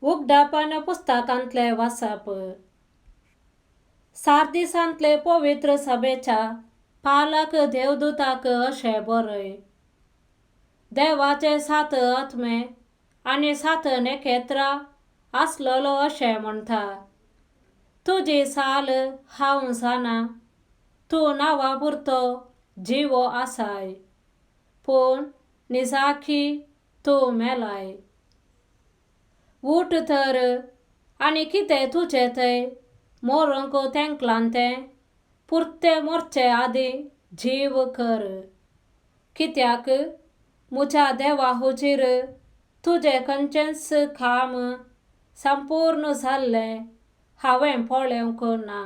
उगडापन पुस्तकांतले वाचप. सार्दिसांतले पवित्र सभेच्या पालक देवदूताक अशें बरय. देवाचे 7 आत्मे आनी 7 नखेत्रां आसलोलो अशें म्हणटा. तुजी साल हांव जाणा. तूं नांवा पुरतो जिवो आसाय, पूण निजाखी तूं मेलाय. उठ तर आनी कितें तुजें थंय मोरूंक तेंकलां तें पुरते मोरचे आदीं जीव कर. कित्याक म्हज्या देवा हुजीर तुजें खंयचेंच काम संपूर्ण जाल्लें हांवें पळोवंक ना.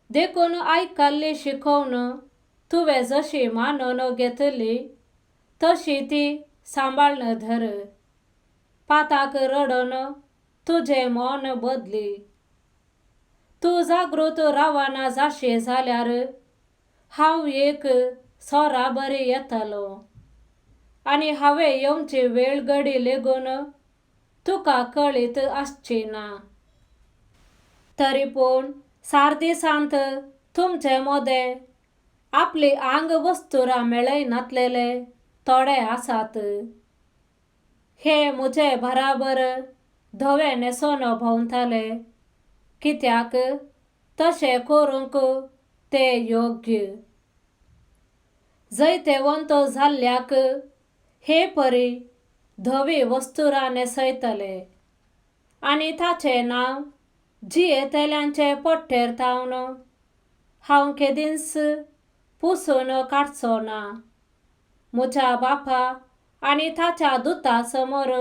देखून आयकल्ली शिकवण तुवें जशी मानून घेतली तशी ती सांबाळून धर. पाताक रडोन तुजें मन बदली. तूं जागृत रावना जाशी जाल्यार हांव एक सोरा बरी येतलो आनी हांवें येवची वेळ घडी लेगून तुका कळीत आसची ना. तरी पूण सार्दिसांत तुमचे मदें आपली आंग वस्तुरां मेळयनातलेले थोडे आसात. हे म्हजे बराबर धवे न्हेसोन भोंवताले, कित्याक तशें करूंक ते योग्य. जैतेवंत जाल्ल्याक हे परी धवी वस्तुरां न्हेसयतले आनी ताचें नांव जियेतेल्यांचे पट्टेर थावन हांव केदींच पुसून काडचो ना. म्हज्या बापा आनी ताच्या दुतां समोर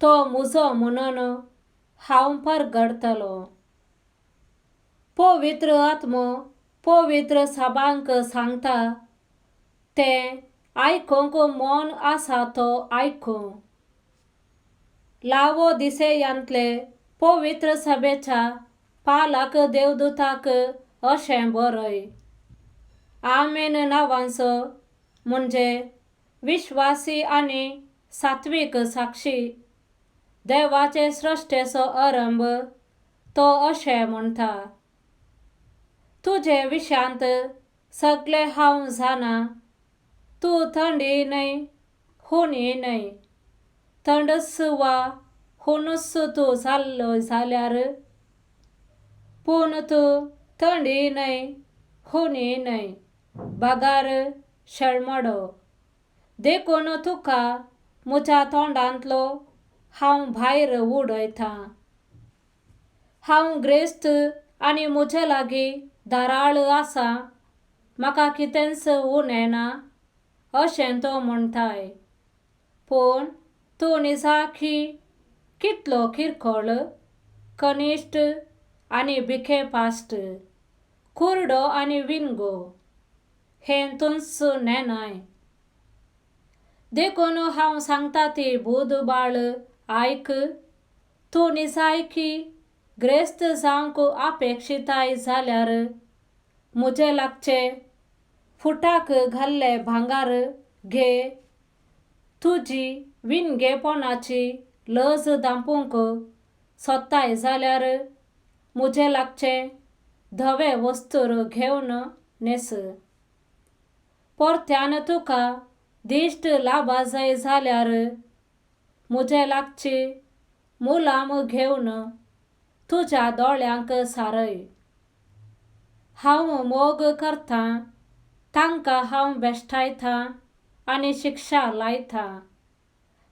तो म्हजो म्हणून हांव परगडतलो. पवित्र आत्मो पवित्र सभांक सांगता तें आयकूंक मन आसा तो आयकूं. लावोदिसेयांतले पवित्र सभेच्या पालक देवदूताक अशें बरय. आमेन नांवाचो म्हणजे विश्वासी आनी सात्वीक साक्षी देवाचे सृश्टेचो आरंभ तो अशें म्हणटा. तुजे विशांत सगळें हांव जाणा. तूं थंडी न्हय हुनी न्हय. थंडस वा हुनूस तूं जाल्लो जाल्यार, पूण तूं थंडी न्हय हुनी न्हय. बागार शेळमडो. देखून तुका म्हज्या तोंडांतलो हांव भायर उडयतां. हांव ग्रेस्त आनी म्हजे लागीं धाराळ आसां. म्हाका कितेंच उणें ना अशें तो म्हणटाय. पूण तूं निजाखी कितलो किरकोळ, कनिश्ट आनी बिखेपास्ट, कुरडो आनी विणगो हेतूंच नेनाय. देखून हांव सांगता ती बुधबाळ आयक. तूं निजायकी ग्रेस्त जावंक अपेक्षिताय जाल्यार म्हजे लागचे फुटाक घाल्ले भांगार घे. तुजी विणगेपणाची लज दांपूंक सोदताय जाल्यार म्हजे लागचे धवे वस्तूर घेवन न्हेस. परत्यान तुका दिश्ट लाबा जाय जाल्यार म्हजे लागची मुलाम घेवन तुज्या दोळ्यांक सारय. हांव मोग करतां तांकां हांव बेश्टायतां आनी शिक्षा लायतां.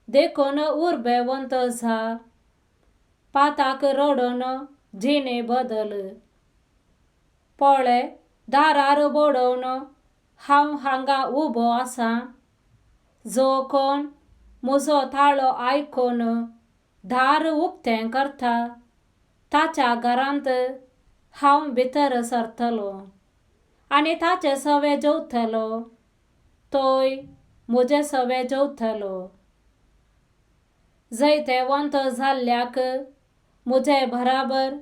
देखून उर्बेवंत जा. पाताक रडोन जिणे बदल. पळय, दारार बडोवन हांव हांगा उबो आसां. जो कोण म्हजो ताळो आयकून दार उक्तें करता ताच्या घरांत हांव भितर सरतलो आनी ताचे सवे जेवतलो, तोय म्हजे सवे जेवतलो. जैतेवंत जाल्ल्याक म्हजे बराबर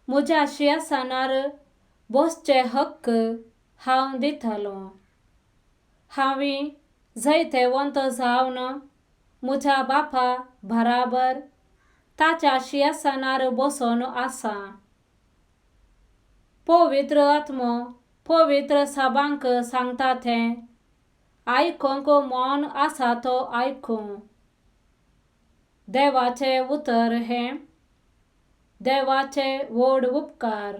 म्हज्या सिंहासनार बसचे हक्क हांव दितलो. हांवें जैतेवंत जावन म्हज्या बापा बराबर ताच्या सिंहासनार बसून आसा. पवित्र आत्मो पवित्र सभांक सांगता थें आयकोंक मौन आसा तो आयकूं. देवाचे उतर हें देवाचे व्हड उपकार.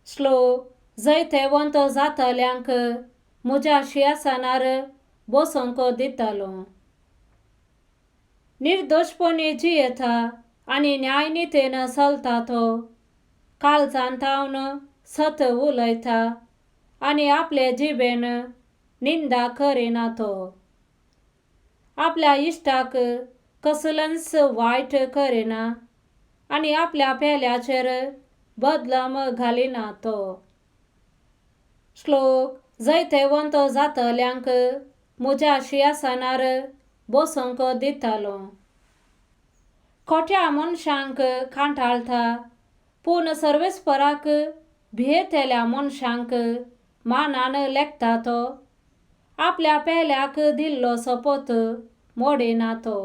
श्लोक. जैतेवंत जातल्यांक म्हज्या सिंहासनार बसूंक दितलो. निर्दोषपणी जियेता आनी न्यायनितेन चलता तो काळजांतावन सत उलयता आनी आपले जिबेन निंदा करिना तो. आपल्या इश्टाक कसलेंच वायट करिना आनी आपल्या पेल्याचेर बदलम घालिना तो. श्लोक. जैतेवंत जातल्यांक म्हज्या सिंहासनार बसूंक दितलो. खोट्या मनशांक कांठाळता पूण सर्वेस्पराक भियेतेल्या मनशांक मानान लेखता तो. आपल्या पेल्याक दिल्लो सोपोत मोडिना तो.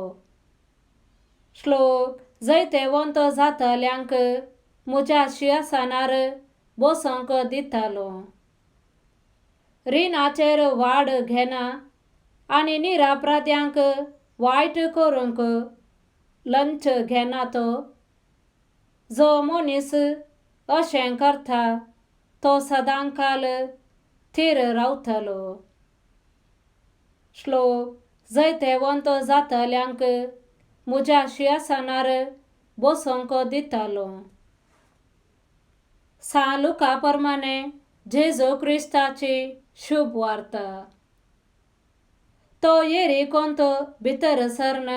श्लोक. जैतेवंत जातल्यांक म्हज्या सिंहासनार बसूंक दितलो. रिणाचेर वाड घेना आनी निरापराध्यांक वायट करूंक लंच घेना तो. जो मनीस अशें करता तो सदांकाल थीर रावतलो. श्लोक. जैतेवंत जातल्यांक म्हज्या सिंहासनार बसूंक दितलो. सा लुका प्रमाणे जेजू क्रिस्ताची शुभ वार्ता. तो येरिकोंत भितर सरन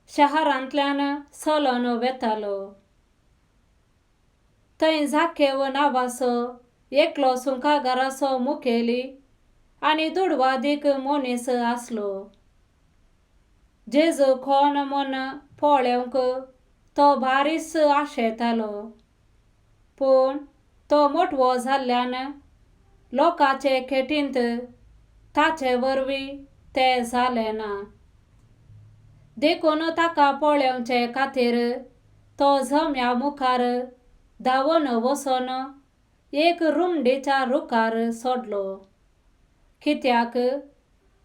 शारांतल्यान चलोन वेतालो. थंय झाकेव नांवाचो एकलो सुंकागाराचो मुखेली आनी दुडवादीक मनीस आसलो. जेजू कोण म्हूण पळोवंक तो भारीच आशेतालो. पूण तो मोठवो जाल्ल्यान लोकांचे खेटींत ताचे वरवीं तें जालें ना. देखून ताका पळोवचे खातीर तो जम्या मुखार धांवन वचोन एक रुंदीच्या रुखार सोडलो. कित्याक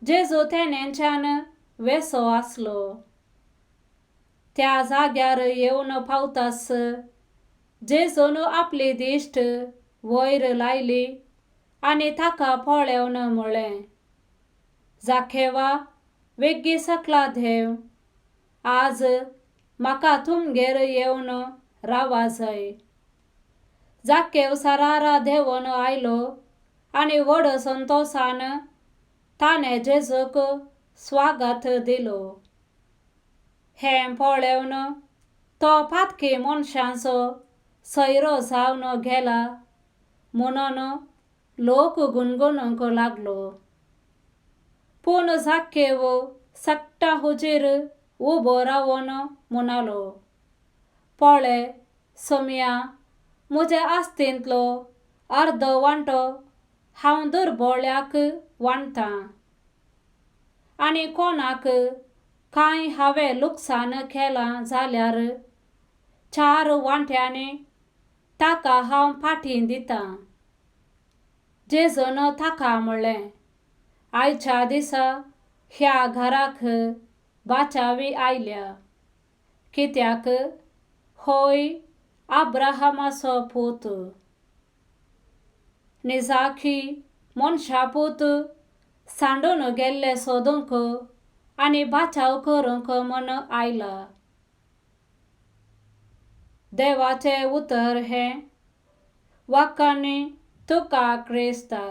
जेजू तेणेच्यान वेसो आसलो. त्या जाग्यार येवन पावताच जेजून आपली दिश्ट वयर लायली आनी ताका पळोवन म्हळें, झाकेवा, बेगी सकला देव. आज म्हाका तुमगेर येवन रावा जाय. झाकेव सरारा देंवन आयलो आनी व्हड संतोशान ताणें जेजूक स्वागत दिलो. हें पळोवन तो पातकी मनशांचो सोयरो जावन गेला म्हणून लोक गुणगुणूंक लागलो. पूण झाकेव सक्टा हुजीर उबो रावन म्हणालो, पळय सोम्या, म्हजे आस्तींतलो अर्दो वांटो हांव दुर्बळ्याक वांटतां. आनी कोणाक कांय हांवें लुकसाण केलां जाल्यार 4 वांट्यांनी ताका हांव फाटीं दितां. जेजून ताका म्हणलें, आयच्या दिसा ह्या घराक बाचावी आयल्या. कित्याक होय आब्राहामाचो पूत. निजाखी मनशा पूत सांडून गेल्ले सोदूंक आनी बाचाव करूंक म्हूण आयला. देवाचे उतर हें. वाखाणी तुका क्रिस्ता.